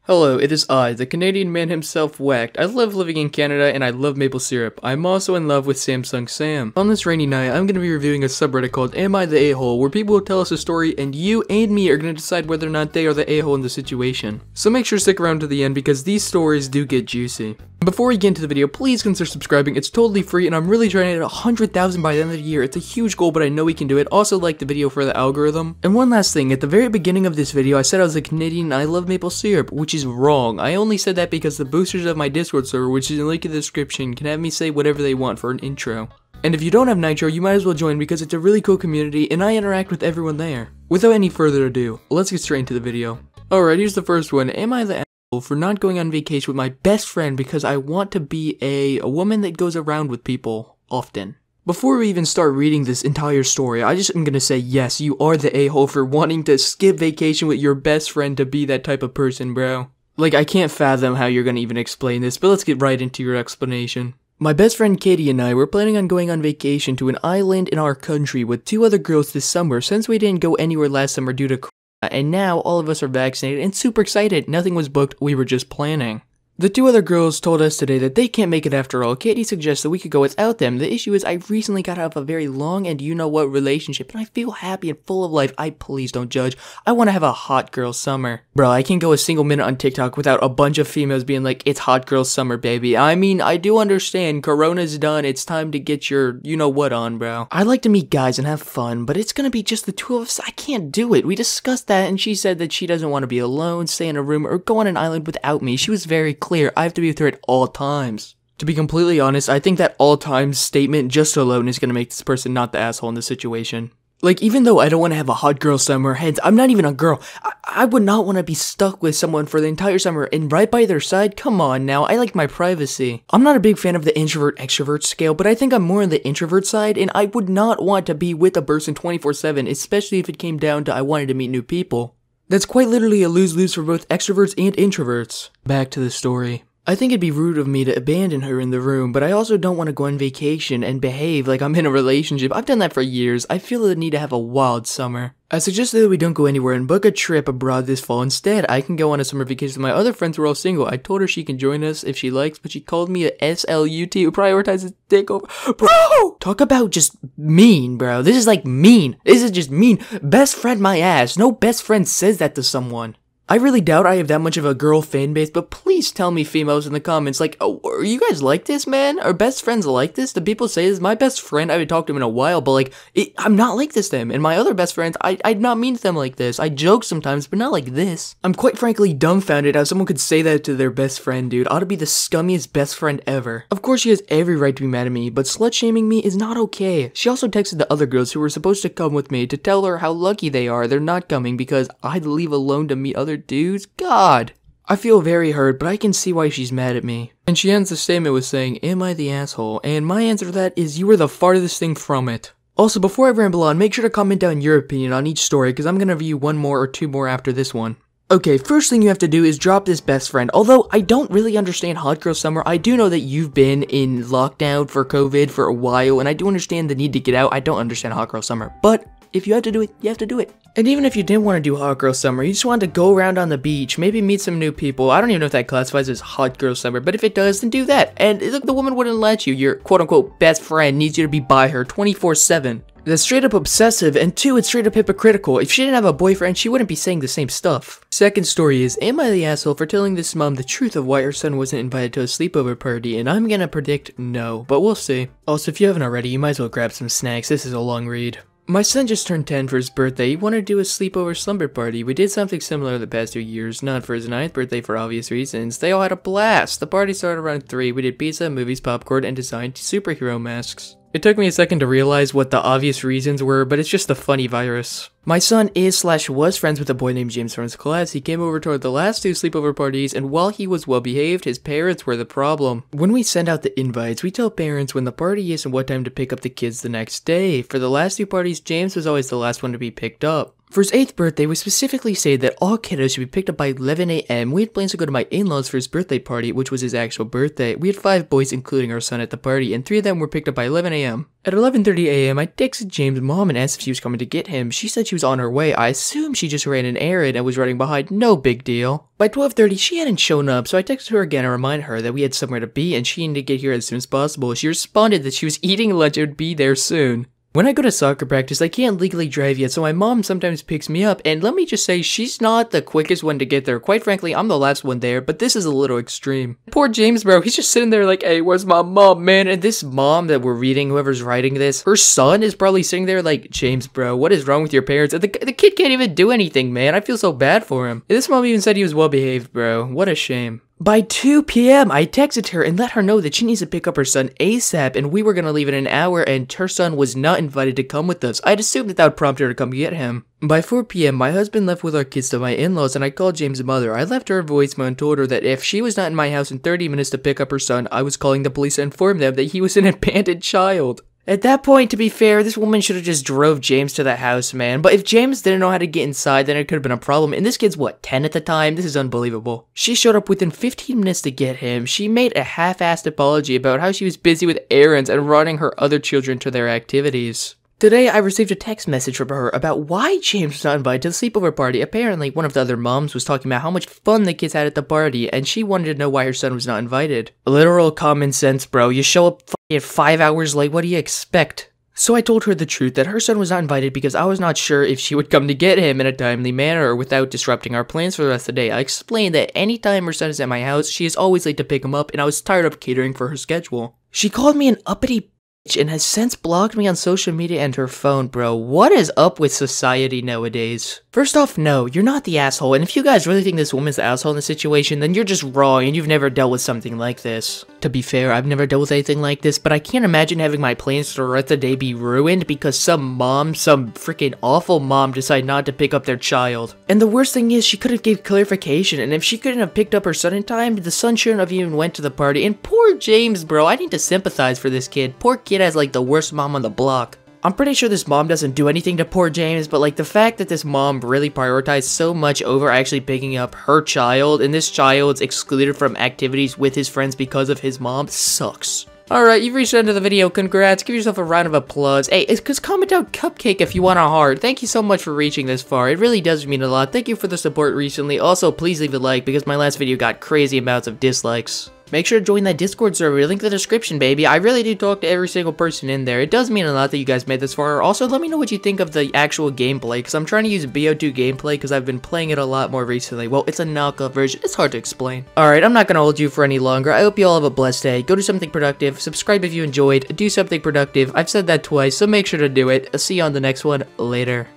Hello, it is I, the Canadian man himself, Wacked. I love living in Canada and I love maple syrup. I'm also in love with Samsung Sam. On this rainy night, I'm going to be reviewing a subreddit called Am I the A-hole, where people will tell us a story and you and me are going to decide whether or not they are the a-hole in the situation. So make sure to stick around to the end because these stories do get juicy. Before we get into the video, please consider subscribing. It's totally free and I'm really trying to hit 100,000 by the end of the year. It's a huge goal, but I know we can do it. Also, like the video for the algorithm. And one last thing, at the very beginning of this video, I said I was a Canadian and I love maple syrup, which is wrong. I only said that because the boosters of my Discord server, which is in the link in the description, can have me say whatever they want for an intro. And if you don't have Nitro, you might as well join because it's a really cool community and I interact with everyone there. Without any further ado, let's get straight into the video. Alright, here's the first one. Am I the a-hole for not going on vacation with my best friend because I want to be a woman that goes around with people often? Before we even start reading this entire story, I just am gonna say yes, you are the a-hole for wanting to skip vacation with your best friend to be that type of person, bro. Like, I can't fathom how you're gonna even explain this, but let's get right into your explanation. My best friend Katie and I were planning on going on vacation to an island in our country with 2 other girls this summer since we didn't go anywhere last summer due to corona, and now all of us are vaccinated and super excited. Nothing was booked, we were just planning. The 2 other girls told us today that they can't make it after all. Katie suggests that we could go without them. The issue is I recently got out of a very long and you-know-what relationship, and I feel happy and full of life. Please don't judge. I want to have a hot girl summer. Bro, I can't go a single minute on TikTok without a bunch of females being like, it's hot girl summer, baby. I mean, I do understand. Corona's done. It's time to get your you-know-what on, bro. I like to meet guys and have fun, but it's gonna be just the 2 of us. I can't do it. We discussed that, and she said that she doesn't want to be alone, stay in a room, or go on an island without me. She was very clear. I have to be with her at all times. To be completely honest, I think that all times statement just alone is gonna make this person not the asshole in this situation. Like, even though I don't want to have a hot girl summer, hence, I'm not even a girl, I would not want to be stuck with someone for the entire summer and right by their side. Come on now, I like my privacy. I'm not a big fan of the introvert-extrovert scale, but I think I'm more on the introvert side, and I would not want to be with a person 24/7, especially if it came down to I wanted to meet new people. That's quite literally a lose-lose for both extroverts and introverts. Back to the story. I think it'd be rude of me to abandon her in the room, but I also don't want to go on vacation and behave like I'm in a relationship. I've done that for years. I feel the need to have a wild summer. I suggested that we don't go anywhere and book a trip abroad this fall instead. I can go on a summer vacation with my other friends who are all single. I told her she can join us if she likes, but she called me a SLUT who prioritizes dick over— Bro! Talk about just mean, bro. This is like mean. This is just mean. Best friend my ass. No best friend says that to someone. I really doubt I have that much of a girl fan base, but please tell me females in the comments, like, oh, are you guys like this, man? Are best friends like this? Do people say this? My best friend, I haven't talked to him in a while, but like, I'm not like this to them. And my other best friends, I'm not mean to them like this. I joke sometimes, but not like this. I'm quite frankly dumbfounded how someone could say that to their best friend, dude. Ought to be the scummiest best friend ever. Of course she has every right to be mad at me, but slut-shaming me is not okay. She also texted the other girls who were supposed to come with me to tell her how lucky they are they're not coming because I'd leave alone to meet other dudes. God. I feel very hurt, but I can see why she's mad at me. And she ends the statement with saying, am I the asshole? And my answer to that is you are the farthest thing from it. Also, before I ramble on, make sure to comment down your opinion on each story because I'm going to review 1 more or 2 more after this one. Okay, first thing you have to do is drop this best friend. Although I don't really understand hot girl summer, I do know that you've been in lockdown for COVID for a while, and I do understand the need to get out. I don't understand hot girl summer, but if you have to do it, you have to do it. And even if you didn't want to do hot girl summer, you just wanted to go around on the beach, maybe meet some new people. I don't even know if that classifies as hot girl summer, but if it does, then do that. And look, the woman wouldn't let you. Your quote-unquote best friend needs you to be by her 24/7. That's straight up obsessive, and 2, it's straight up hypocritical. If she didn't have a boyfriend, she wouldn't be saying the same stuff. Second story is, am I the asshole for telling this mom the truth of why her son wasn't invited to a sleepover party? And I'm gonna predict no, but we'll see. Also, if you haven't already, you might as well grab some snacks. This is a long read. My son just turned 10 for his birthday. He wanted to do a sleepover slumber party. We did something similar the past 2 years, not for his 9th birthday for obvious reasons. They all had a blast. The party started around 3. We did pizza, movies, popcorn, and designed superhero masks. It took me a second to realize what the obvious reasons were, but it's just a funny virus. My son is/was friends with a boy named James from his class. He came over toward the last 2 sleepover parties, and while he was well behaved, his parents were the problem. When we send out the invites, we tell parents when the party is and what time to pick up the kids the next day. For the last 2 parties, James was always the last one to be picked up. For his 8th birthday, we specifically said that all kiddos should be picked up by 11 a.m. We had plans to go to my in-laws for his birthday party, which was his actual birthday. We had 5 boys, including our son, at the party, and 3 of them were picked up by 11 a.m. At 11:30 a.m., I texted James' mom and asked if she was coming to get him. She said she was on her way. I assumed she just ran an errand and was running behind. No big deal. By 12:30, she hadn't shown up, so I texted her again and reminded her that we had somewhere to be and she needed to get here as soon as possible. She responded that she was eating lunch and would be there soon. When I go to soccer practice, I can't legally drive yet, so my mom sometimes picks me up, and let me just say, she's not the quickest one to get there. Quite frankly, I'm the last one there, but this is a little extreme. Poor James, bro, he's just sitting there like, hey, where's my mom, man? And this mom that we're reading, whoever's writing this, her son is probably sitting there like, James, bro, what is wrong with your parents? And the kid can't even do anything, man. I feel so bad for him. And this mom even said he was well behaved, bro. What a shame. By 2 p.m., I texted her and let her know that she needs to pick up her son ASAP, and we were gonna leave in an hour, and her son was not invited to come with us. I'd assumed that would prompt her to come get him. By 4 p.m., my husband left with our kids to my in-laws, and I called James' mother. I left her a voicemail and told her that if she was not in my house in 30 minutes to pick up her son, I was calling the police to inform them that he was an abandoned child. At that point, to be fair, this woman should have just drove James to the house, man. But if James didn't know how to get inside, then it could have been a problem. And this kid's, what, 10 at the time? This is unbelievable. She showed up within 15 minutes to get him. She made a half-assed apology about how she was busy with errands and running her other children to their activities. Today, I received a text message from her about why James was not invited to the sleepover party. Apparently, one of the other moms was talking about how much fun the kids had at the party, and she wanted to know why her son was not invited. Literal common sense, bro. You show up 5 hours late, what do you expect? So I told her the truth, that her son was not invited because I was not sure if she would come to get him in a timely manner or without disrupting our plans for the rest of the day. I explained that anytime her son is at my house, she is always late to pick him up, and I was tired of catering for her schedule. She called me an uppity and has since blocked me on social media and her phone, bro. What is up with society nowadays? First off, no, you're not the asshole, and if you guys really think this woman's the asshole in the situation, then you're just wrong and you've never dealt with something like this. To be fair, I've never dealt with anything like this, but I can't imagine having my plans for the rest of the day be ruined because some freaking awful mom decided not to pick up their child. And the worst thing is, she could have gave clarification, and if she couldn't have picked up her son in time, the son shouldn't have even went to the party. And poor James, bro, I need to sympathize for this kid. Poor kid has like the worst mom on the block. I'm pretty sure this mom doesn't do anything to poor James, but like the fact that this mom really prioritized so much over actually picking up her child, and this child's excluded from activities with his friends because of his mom, sucks. Alright, you've reached the end of the video. Congrats. Give yourself a round of applause. Hey, just comment out cupcake if you want a heart. Thank you so much for reaching this far. It really does mean a lot. Thank you for the support recently. Also, please leave a like because my last video got crazy amounts of dislikes. Make sure to join that Discord server, link in the description, baby. I really do talk to every single person in there. It does mean a lot that you guys made this far. Also, let me know what you think of the actual gameplay, because I'm trying to use BO2 gameplay because I've been playing it a lot more recently. Well, it's a knockoff version. It's hard to explain. Alright, I'm not going to hold you for any longer. I hope you all have a blessed day. Go do something productive. Subscribe if you enjoyed. Do something productive. I've said that twice, so make sure to do it. I'll see you on the next one. Later.